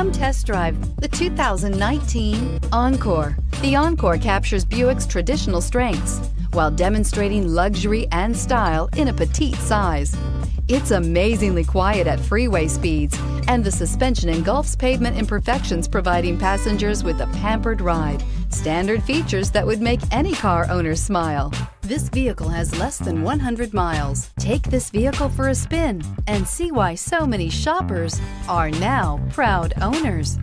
Come test drive the 2019 Encore. The Encore captures Buick's traditional strengths while demonstrating luxury and style in a petite size. It's amazingly quiet at freeway speeds, and the suspension engulfs pavement imperfections, providing passengers with a pampered ride. Standard features that would make any car owner smile. This vehicle has less than 100 miles. Take this vehicle for a spin and see why so many shoppers are now proud owners.